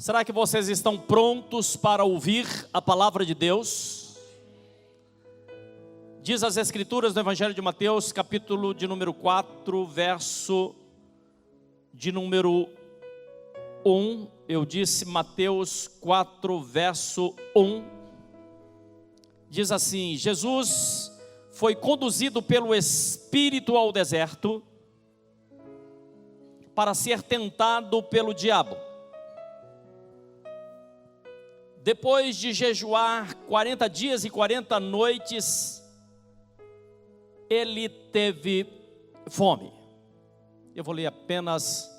Será que vocês estão prontos para ouvir a palavra de Deus? Diz as Escrituras do Evangelho de Mateus, capítulo de número 4, verso de número 1. Eu disse Mateus 4, verso 1. Diz assim: Jesus foi conduzido pelo Espírito ao deserto para ser tentado pelo diabo. Depois de jejuar 40 dias e 40 noites, ele teve fome. Eu vou ler apenas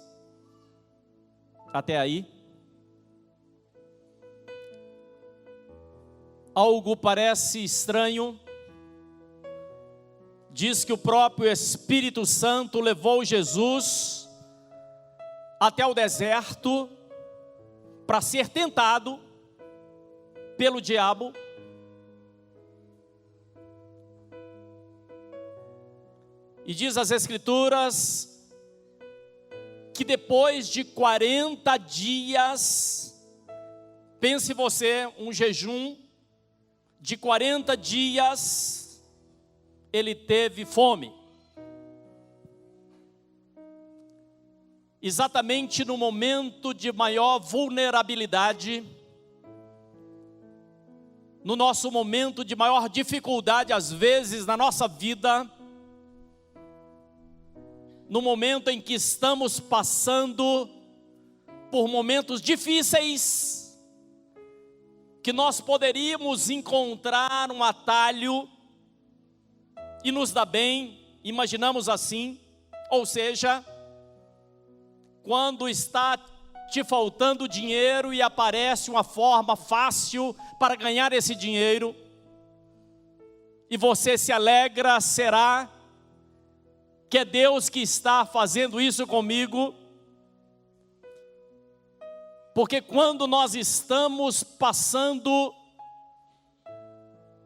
até aí. Algo parece estranho. Diz que o próprio Espírito Santo levou Jesus até o deserto para ser tentado pelo diabo. E diz as Escrituras que depois de 40 dias, pense você, um jejum de 40 dias, ele teve fome. Exatamente no momento de maior vulnerabilidade, no nosso momento de maior dificuldade, às vezes, na nossa vida, no momento em que estamos passando por momentos difíceis, que nós poderíamos encontrar um atalho e nos dar bem, imaginamos assim, ou seja, quando está te faltando dinheiro e aparece uma forma fácil para ganhar esse dinheiro, e você se alegra, será que é Deus que está fazendo isso comigo? Porque quando nós estamos passando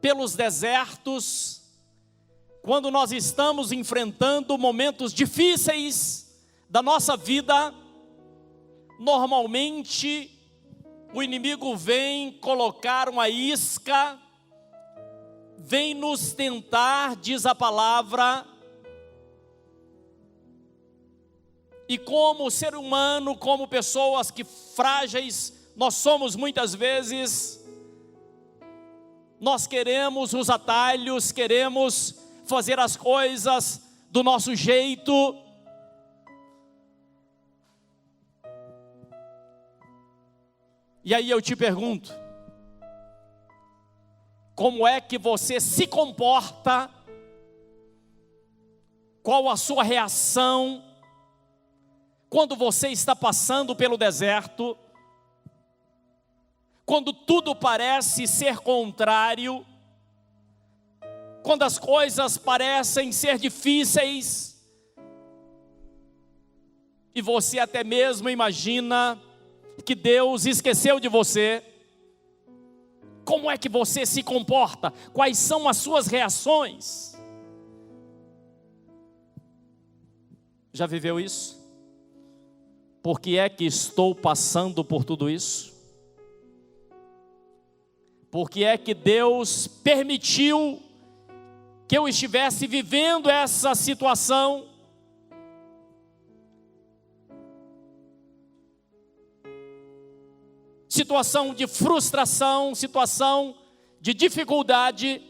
pelos desertos, quando nós estamos enfrentando momentos difíceis da nossa vida, normalmente o inimigo vem colocar uma isca, vem nos tentar, diz a palavra. E como ser humano, como pessoas que frágeis nós somos muitas vezes, nós queremos os atalhos, queremos fazer as coisas do nosso jeito. E aí eu te pergunto, como é que você se comporta? Qual a sua reação quando você está passando pelo deserto? Quando tudo parece ser contrário? Quando as coisas parecem ser difíceis? E você até mesmo imagina que Deus esqueceu de você? Como é que você se comporta? Quais são as suas reações? Já viveu isso? Por que é que estou passando por tudo isso? Por que é que Deus permitiu que eu estivesse vivendo essa situação? Situação de frustração, situação de dificuldade.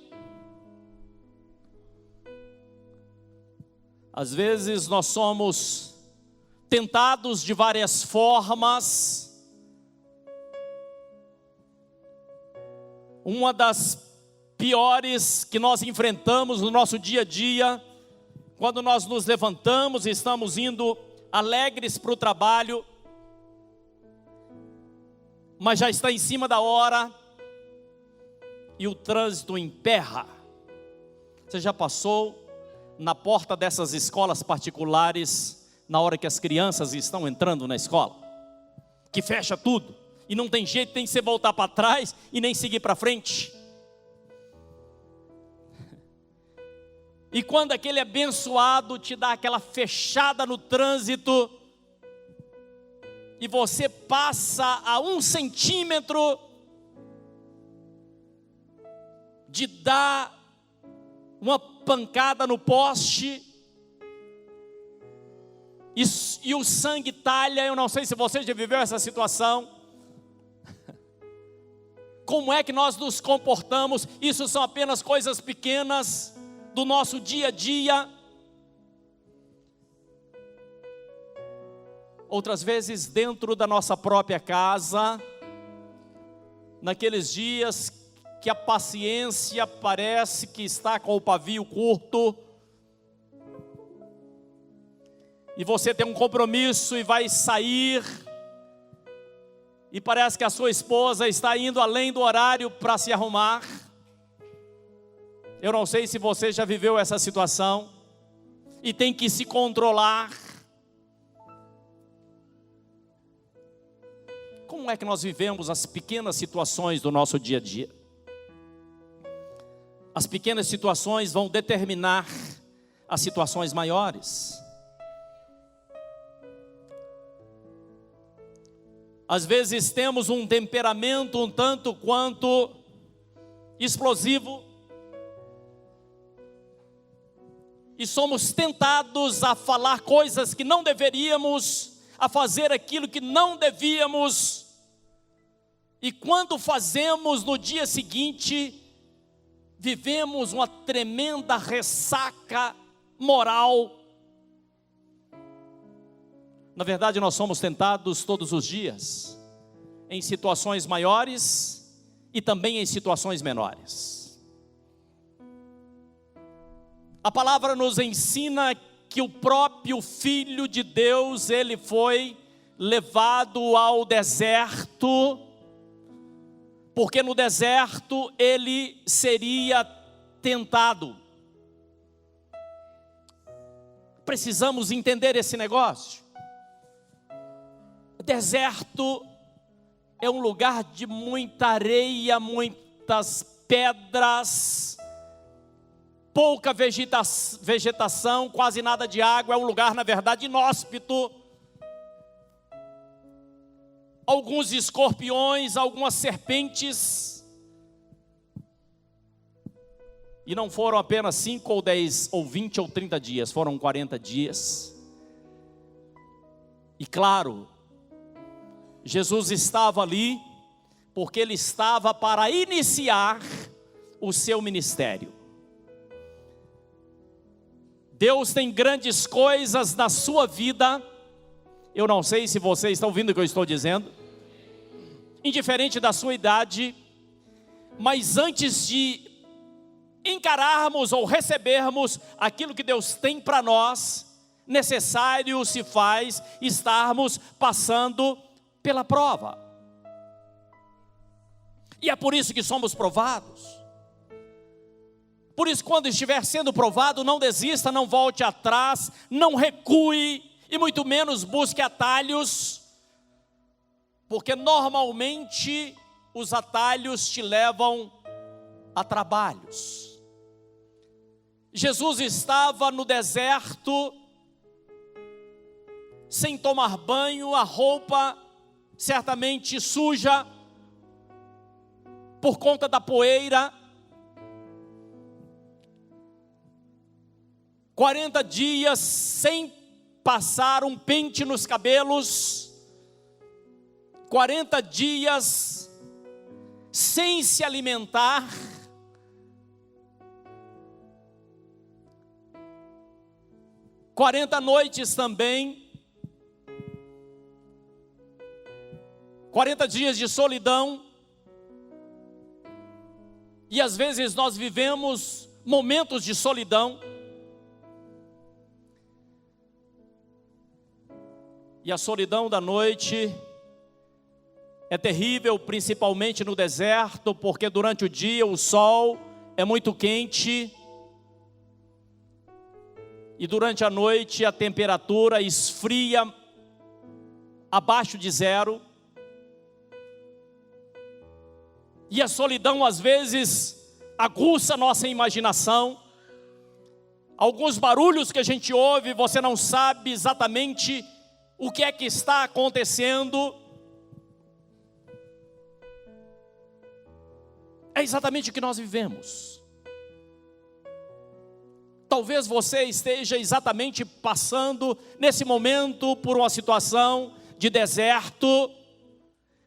Às vezes nós somos tentados de várias formas. Uma das piores que nós enfrentamos no nosso dia a dia, quando nós nos levantamos e estamos indo alegres para o trabalho, mas já está em cima da hora e o trânsito emperra. Você já passou na porta dessas escolas particulares na hora que as crianças estão entrando na escola? Que fecha tudo e não tem jeito, tem que você voltar para trás e nem seguir para frente. E quando aquele abençoado te dá aquela fechada no trânsito, e e você passa a 1 centímetro de dar uma pancada no poste, e o sangue talha. Eu não sei se você já viveu essa situação. Como é que nós nos comportamos? Isso são apenas coisas pequenas do nosso dia a dia. Outras vezes dentro da nossa própria casa, naqueles dias que a paciência parece que está com o pavio curto, e você tem um compromisso e vai sair, e parece que a sua esposa está indo além do horário para se arrumar. Eu não sei se você já viveu essa situação, e tem que se controlar. Como é que nós vivemos as pequenas situações do nosso dia a dia? As pequenas situações vão determinar as situações maiores. Às vezes temos um temperamento um tanto quanto explosivo, e somos tentados a falar coisas que não deveríamos, a fazer aquilo que não devíamos, e quando fazemos no dia seguinte, vivemos uma tremenda ressaca moral. Na verdade, nós somos tentados todos os dias, em situações maiores e também em situações menores. A palavra nos ensina que o próprio Filho de Deus, ele foi levado ao deserto, porque no deserto ele seria tentado. Precisamos entender esse negócio. Deserto é um lugar de muita areia, muitas pedras, pouca vegetação, quase nada de água. É um lugar, na verdade, inóspito. Alguns escorpiões, algumas serpentes. E não foram apenas 5 ou 10 ou 20 ou 30 dias, foram 40 dias. E claro, Jesus estava ali porque ele estava para iniciar o seu ministério. Deus tem grandes coisas na sua vida. Eu não sei se você está ouvindo o que eu estou dizendo, indiferente da sua idade, mas antes de encararmos ou recebermos aquilo que Deus tem para nós, necessário se faz estarmos passando pela prova. E é por isso que somos provados. Por isso, quando estiver sendo provado, não desista, não volte atrás, não recue, e muito menos busque atalhos, porque normalmente os atalhos te levam a trabalhos. Jesus estava no deserto, sem tomar banho, a roupa certamente suja, por conta da poeira. 40 dias sem passar um pente nos cabelos, 40 dias sem se alimentar, quarenta noites também, 40 dias de solidão. E às vezes nós vivemos momentos de solidão, e a solidão da noite é terrível, principalmente no deserto, porque durante o dia o sol é muito quente, e durante a noite a temperatura esfria abaixo de zero. E a solidão às vezes aguça a nossa imaginação. Alguns barulhos que a gente ouve, você não sabe exatamente o que é que está acontecendo. É exatamente o que nós vivemos. Talvez você esteja exatamente passando nesse momento por uma situação de deserto,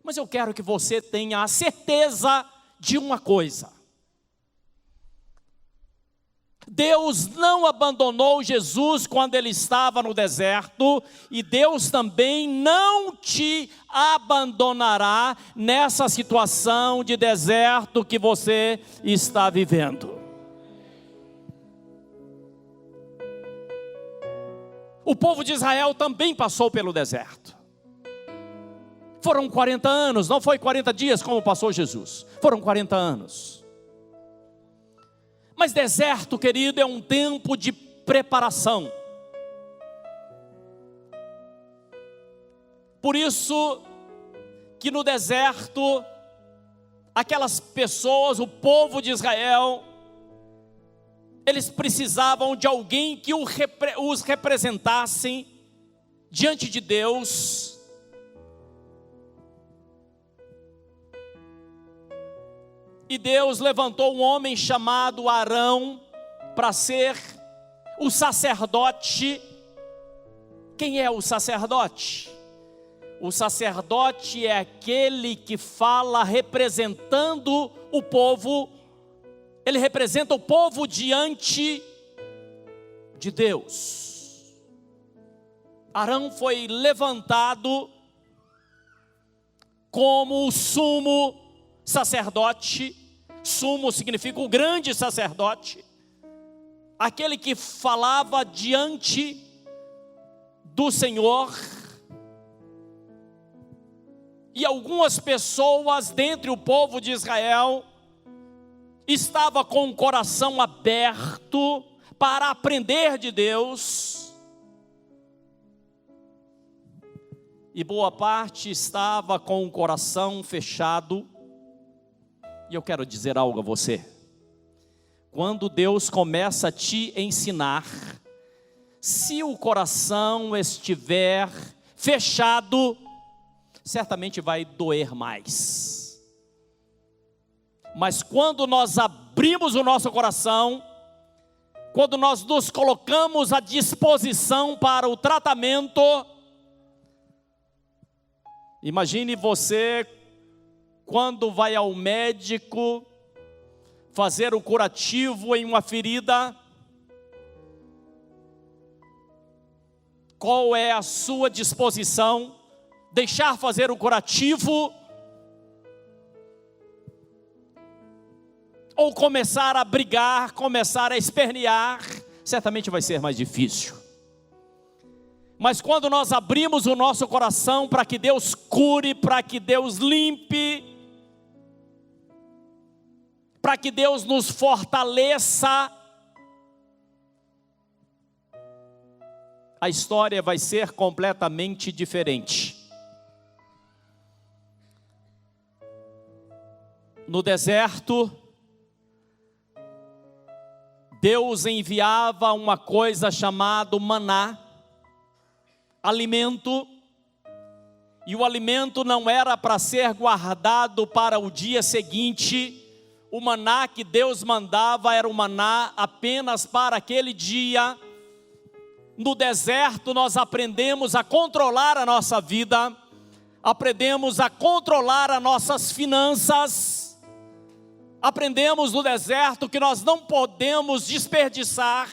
mas eu quero que você tenha a certeza de uma coisa: Deus não abandonou Jesus quando ele estava no deserto, e Deus também não te abandonará nessa situação de deserto que você está vivendo. O povo de Israel também passou pelo deserto. Foram 40 anos, não foi 40 dias como passou Jesus. Foram 40 anos. Mas deserto, querido, é um tempo de preparação. Por isso que no deserto, aquelas pessoas, o povo de Israel, eles precisavam de alguém que os representassem diante de Deus. E Deus levantou um homem chamado Arão para ser o sacerdote. Quem é o sacerdote? O sacerdote é aquele que fala representando o povo. Ele representa o povo diante de Deus. Arão foi levantado como o sumo sacerdote. Sumo significa o grande sacerdote, aquele que falava diante do Senhor. E algumas pessoas dentre o povo de Israel estavam com o coração aberto para aprender de Deus, e boa parte estava com o coração fechado. E eu quero dizer algo a você: quando Deus começa a te ensinar, se o coração estiver fechado, certamente vai doer mais. Mas quando nós abrimos o nosso coração, quando nós nos colocamos à disposição para o tratamento, imagine você quando vai ao médico fazer o curativo em uma ferida. Qual é a sua disposição? Deixar fazer o curativo? Ou começar a brigar, começar a espernear? Certamente vai ser mais difícil. Mas quando nós abrimos o nosso coração para que Deus cure, para que Deus limpe, para que Deus nos fortaleça, a história vai ser completamente diferente. No deserto, Deus enviava uma coisa chamada maná, alimento, e o alimento não era para ser guardado para o dia seguinte. O maná que Deus mandava era o maná apenas para aquele dia. No deserto nós aprendemos a controlar a nossa vida, aprendemos a controlar as nossas finanças, aprendemos no deserto que nós não podemos desperdiçar.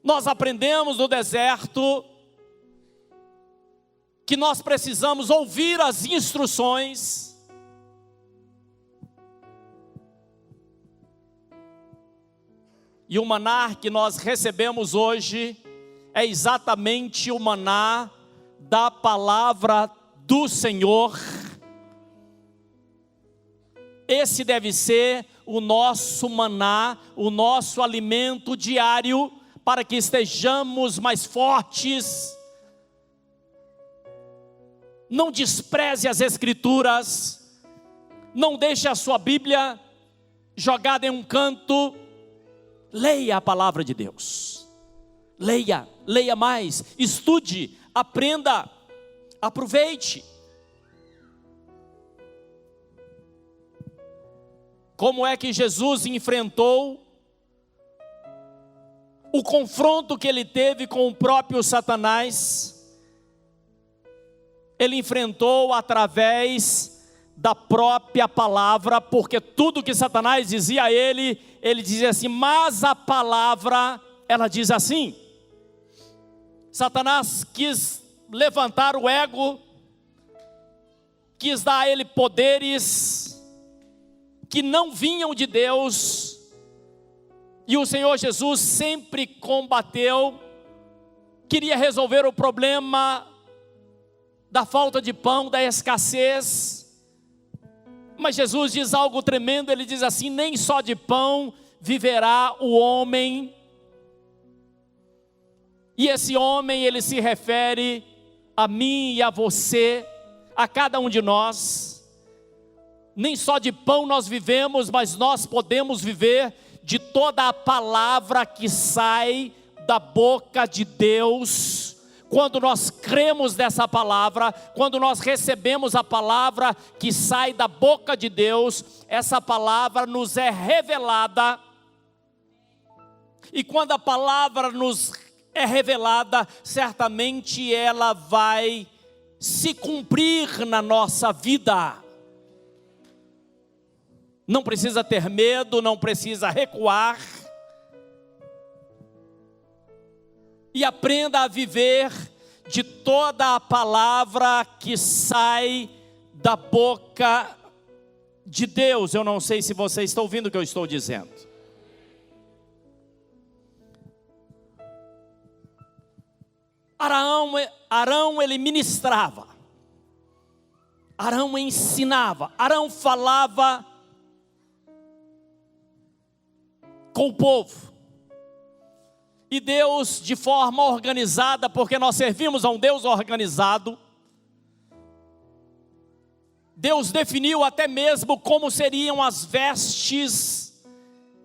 Nós aprendemos no deserto que nós precisamos ouvir as instruções. E o maná que nós recebemos hoje é exatamente o maná da palavra do Senhor. Esse deve ser o nosso maná, o nosso alimento diário, para que estejamos mais fortes. Não despreze as Escrituras, não deixe a sua Bíblia jogada em um canto. Leia a palavra de Deus, leia mais, estude aprenda, aproveite. Como é que Jesus enfrentou o confronto que ele teve com o próprio Satanás? Ele enfrentou através da própria palavra, porque tudo que Satanás dizia a ele, ele dizia assim, mas a palavra, ela diz assim. Satanás quis levantar o ego, quis dar a ele poderes que não vinham de Deus, e o Senhor Jesus sempre combateu, queria resolver o problema da falta de pão, da escassez, mas Jesus diz algo tremendo, ele diz assim, nem só de pão viverá o homem, e esse homem ele se refere a mim e a você, a cada um de nós. Nem só de pão nós vivemos, mas nós podemos viver de toda a palavra que sai da boca de Deus. Quando nós cremos nessa palavra, quando nós recebemos a palavra que sai da boca de Deus, essa palavra nos é revelada. E quando a palavra nos é revelada, certamente ela vai se cumprir na nossa vida. Não precisa ter medo, não precisa recuar. E aprenda a viver de toda a palavra que sai da boca de Deus. Eu não sei se você está ouvindo o que eu estou dizendo. Arão ele ministrava. Arão ensinava. Arão falava com o povo, e Deus de forma organizada, porque nós servimos a um Deus organizado, Deus definiu até mesmo como seriam as vestes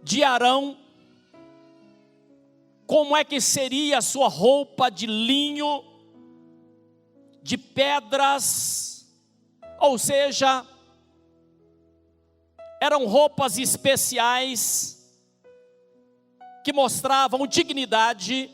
de Arão, como é que seria a sua roupa de linho, de pedras, ou seja, eram roupas especiais, que mostravam dignidade.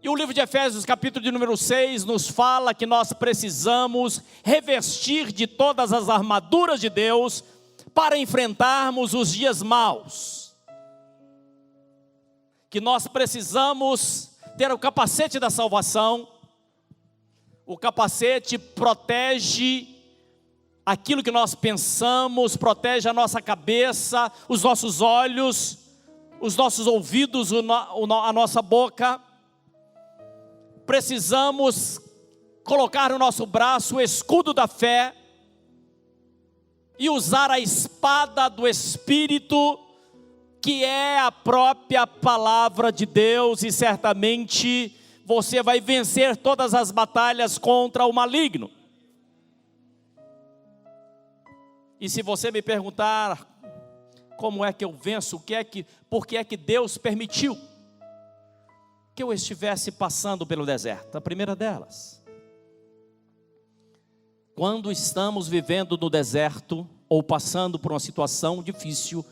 E o livro de Efésios, capítulo de número 6, nos fala que nós precisamos revestir de todas as armaduras de Deus para enfrentarmos os dias maus. Que nós precisamos ter o capacete da salvação. O capacete protege aquilo que nós pensamos, protege a nossa cabeça, os nossos olhos, os nossos ouvidos, a nossa boca. Precisamos colocar no nosso braço o escudo da fé e usar a espada do Espírito, que é a própria palavra de Deus, e certamente você vai vencer todas as batalhas contra o maligno. E se você me perguntar como é que eu venço, por que é que Deus permitiu que eu estivesse passando pelo deserto? A primeira delas, quando estamos vivendo no deserto ou passando por uma situação difícil,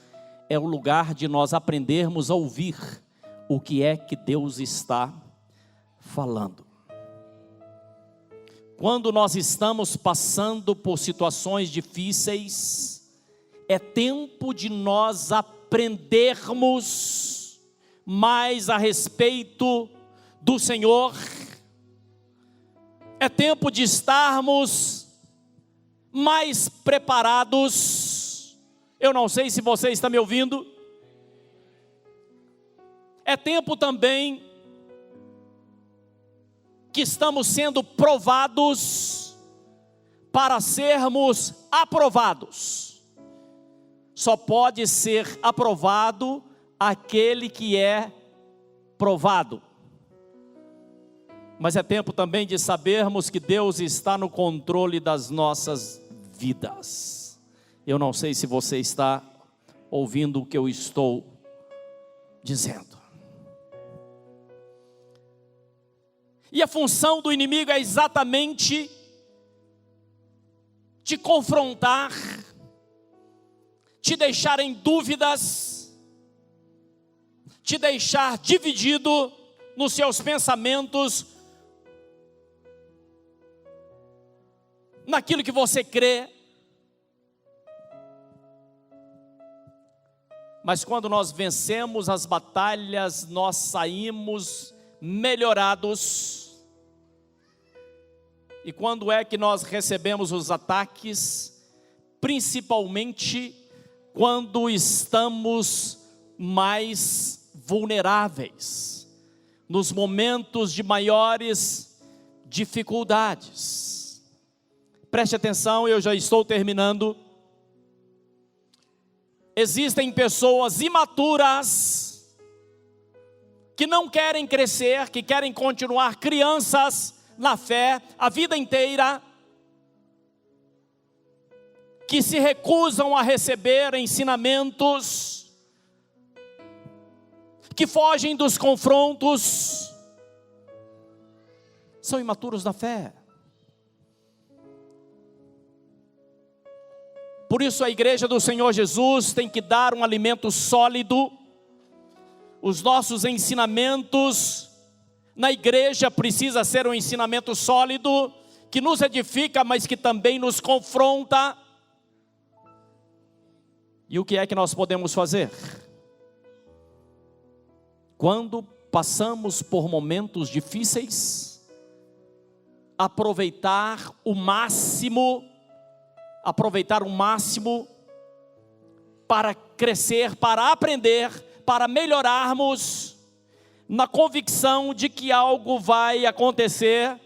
é o lugar de nós aprendermos a ouvir o que é que Deus está falando. Quando nós estamos passando por situações difíceis, é tempo de nós aprendermos mais a respeito do Senhor. É tempo de estarmos mais preparados. Eu não sei se você está me ouvindo. É tempo também que estamos sendo provados para sermos aprovados. Só pode ser aprovado aquele que é provado. Mas é tempo também de sabermos que Deus está no controle das nossas vidas. Eu não sei se você está ouvindo o que eu estou dizendo. E a função do inimigo é exatamente te confrontar, te deixar em dúvidas, te deixar dividido nos seus pensamentos, naquilo que você crê. Mas quando nós vencemos as batalhas, nós saímos melhorados. E quando é que nós recebemos os ataques? Principalmente quando estamos mais vulneráveis, nos momentos de maiores dificuldades. Preste atenção, eu já estou terminando. Existem pessoas imaturas que não querem crescer, que querem continuar crianças na fé a vida inteira, que se recusam a receber ensinamentos, que fogem dos confrontos, são imaturos na fé. Por isso a igreja do Senhor Jesus tem que dar um alimento sólido. Os nossos ensinamentos na igreja precisa ser um ensinamento sólido, que nos edifica, mas que também nos confronta. E o que é que nós podemos fazer? Quando passamos por momentos difíceis, aproveitar o máximo para crescer, para aprender, para melhorarmos, na convicção de que algo vai acontecer,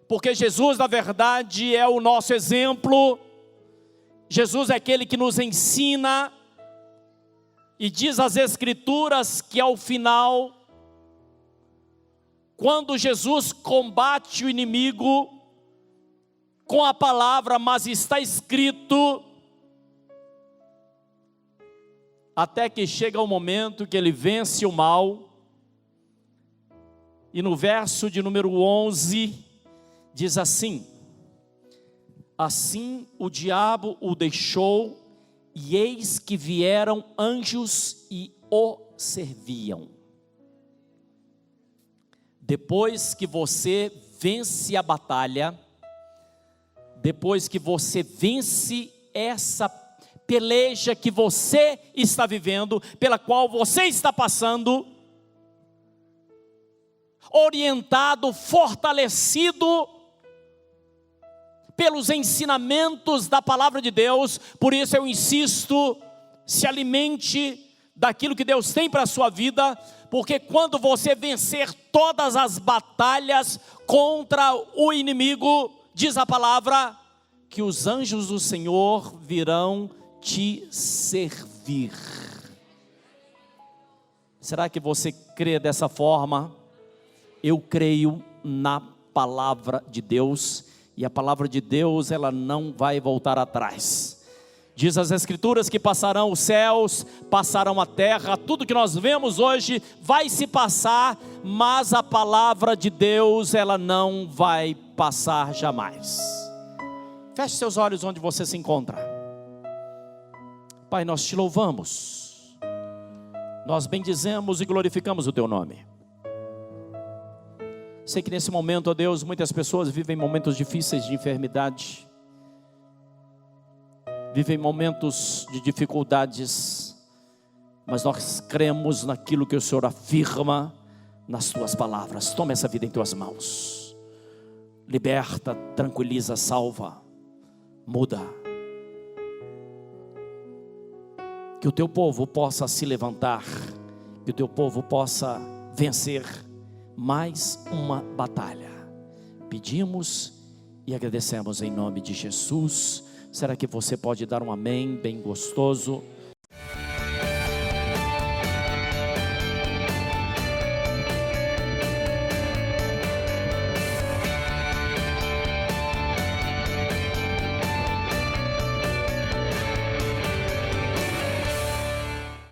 porque Jesus na verdade é o nosso exemplo. Jesus é aquele que nos ensina, e diz as Escrituras que ao final, quando Jesus combate o inimigo com a palavra, mas está escrito, até que chega o momento que ele vence o mal. E no verso de número 11, diz assim: assim o diabo o deixou, e eis que vieram anjos e o serviam. Depois que você vence a batalha, depois que você vence essa peleja que você está vivendo, pela qual você está passando, orientado, fortalecido pelos ensinamentos da palavra de Deus. Por isso eu insisto, se alimente daquilo que Deus tem para a sua vida, porque quando você vencer todas as batalhas contra o inimigo, diz a palavra que os anjos do Senhor virão te servir. Será que você crê dessa forma? Eu creio na palavra de Deus, e a palavra de Deus ela não vai voltar atrás. Diz as Escrituras que passarão os céus, passarão a terra, tudo que nós vemos hoje vai se passar, mas a palavra de Deus ela não vai passar jamais. Feche seus olhos onde você se encontra. Pai, nós te louvamos, nós bendizemos e glorificamos o teu nome. Sei que nesse momento, ó Deus, muitas pessoas vivem momentos difíceis de enfermidade, vivem momentos de dificuldades, mas nós cremos naquilo que o Senhor afirma nas tuas palavras. Toma essa vida em tuas mãos, liberta, tranquiliza, salva, muda. Que o teu povo possa se levantar, que o teu povo possa vencer mais uma batalha. Pedimos e agradecemos em nome de Jesus. Será que você pode dar um amém bem gostoso?